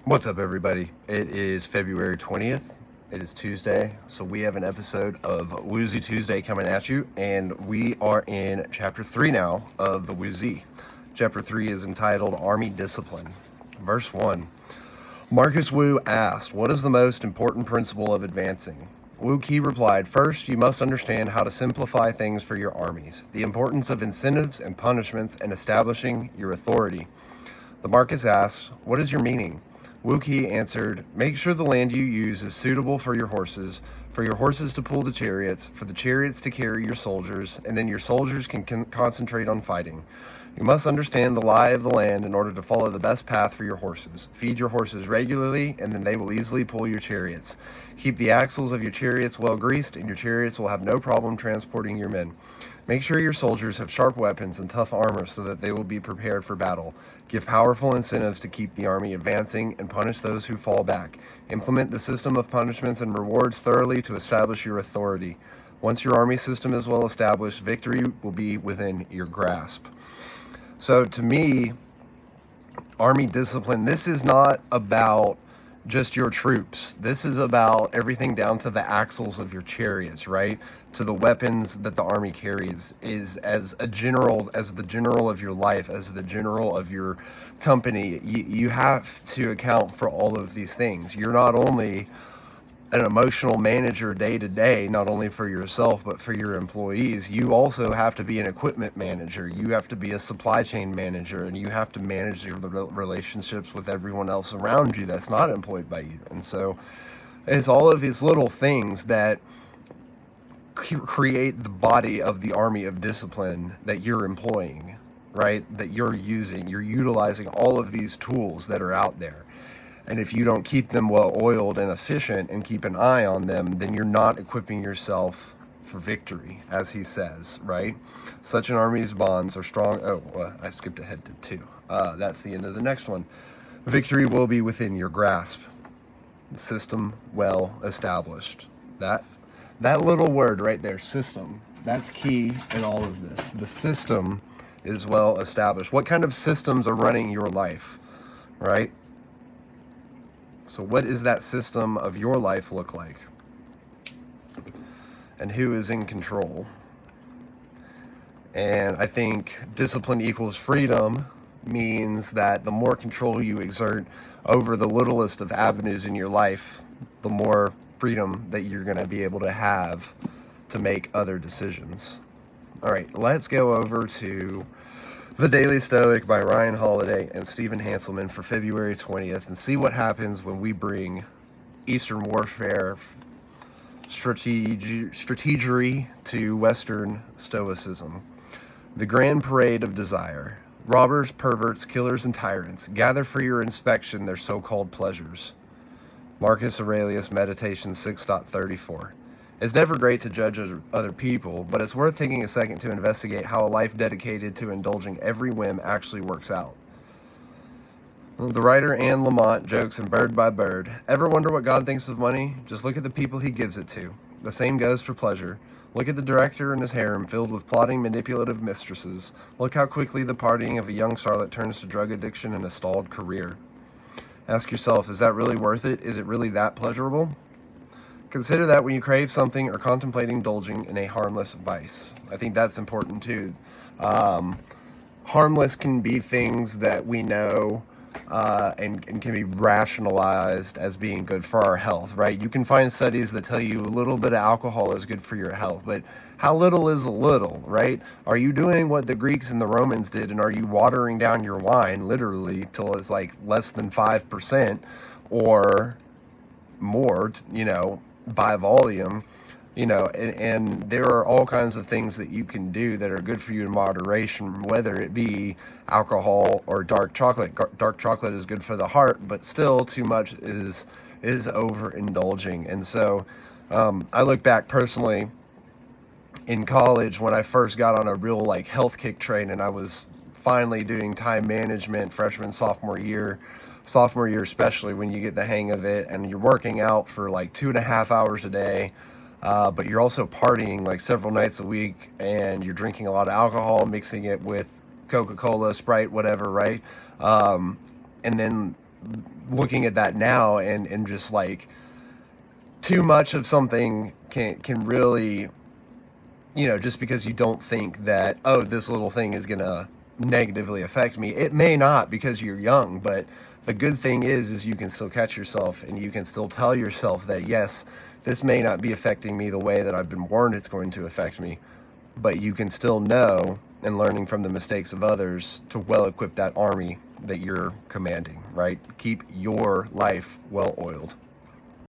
What's up, everybody? It is February 20th. It is Tuesday, so we have an episode of Woozy Tuesday coming at you, and we are in Chapter 3 now of the Woozy. Chapter 3 is entitled Army Discipline. Verse 1. Marcus Wu asked, "What is the most important principle of advancing?" Wu Qi replied, "First, you must understand how to simplify things for your armies, the importance of incentives and punishments, and establishing your authority." The Marcus asked, "What is your meaning?" Wu Qi answered, "Make sure the land you use is suitable for your horses to pull the chariots, for the chariots to carry your soldiers, and then your soldiers can concentrate on fighting. You must understand the lie of the land in order to follow the best path for your horses. Feed your horses regularly, and then they will easily pull your chariots. Keep the axles of your chariots well greased, and your chariots will have no problem transporting your men. Make sure your soldiers have sharp weapons and tough armor so that they will be prepared for battle. Give powerful incentives to keep the army advancing and punish those who fall back. Implement the system of punishments and rewards thoroughly to establish your authority. Once your army system is well established, victory will be within your grasp." So to me, army discipline, this is not about just your troops. This is about everything down to the axles of your chariots, right? To the weapons that the army carries, is as the general of your life, as the general of your company. You have to account for all of these things. You're not only an emotional manager day to day, not only for yourself, but for your employees. You also have to be an equipment manager. You have to be a supply chain manager, and you have to manage your relationships with everyone else around you that's not employed by you. And so it's all of these little things that create the body of the army of discipline that you're employing, right? That you're using. You're utilizing all of these tools that are out there. And if you don't keep them well oiled and efficient and keep an eye on them, then you're not equipping yourself for victory, as he says, right? Such an army's bonds are strong. I skipped ahead to 2. That's the end of the next one. Victory will be within your grasp. System well established. That little word right there, system, that's key in all of this. The system is well established. What kind of systems are running your life, right? So what does that system of your life look like? And who is in control? And I think discipline equals freedom means that the more control you exert over the littlest of avenues in your life, the more freedom that you're going to be able to have to make other decisions. All right, let's go over to The Daily Stoic by Ryan Holiday and Stephen Hanselman for February 20th, and see what happens when we bring Eastern warfare strategery to Western Stoicism. The grand parade of desire. Robbers, perverts, killers, and tyrants gather for your inspection their so-called pleasures. Marcus Aurelius, Meditation 6.34. It's never great to judge other people, but it's worth taking a second to investigate how a life dedicated to indulging every whim actually works out. The writer Anne Lamott jokes in Bird by Bird, "Ever wonder what God thinks of money? Just look at the people he gives it to. The same goes for pleasure. Look at the director and his harem filled with plotting, manipulative mistresses. Look how quickly the partying of a young starlet turns to drug addiction and a stalled career. Ask yourself, is that really worth it? Is it really that pleasurable? Consider that when you crave something or contemplate indulging in a harmless vice." I think that's important too. Harmless can be things that we know and can be rationalized as being good for our health, right? You can find studies that tell you a little bit of alcohol is good for your health, but how little is a little, right? Are you doing what the Greeks and the Romans did, and are you watering down your wine literally till it's like less than 5% or more, by volume, and there are all kinds of things that you can do that are good for you in moderation, whether it be alcohol or dark chocolate. Dark chocolate is good for the heart, but still too much is overindulging. And so I look back personally in college when I first got on a real health kick train, and I was finally doing time management freshman, sophomore year especially, when you get the hang of it and you're working out for 2.5 hours a day, but you're also partying several nights a week, and you're drinking a lot of alcohol, mixing it with Coca-Cola, Sprite, whatever, right? And then looking at that now and just like too much of something can really, just because you don't think that, oh, this little thing is going to negatively affect me. It may not, because you're young, but the good thing is you can still catch yourself, and you can still tell yourself that, yes, this may not be affecting me the way that I've been warned it's going to affect me, but you can still know, and learning from the mistakes of others, to well equip that army that you're commanding, right? Keep your life well oiled.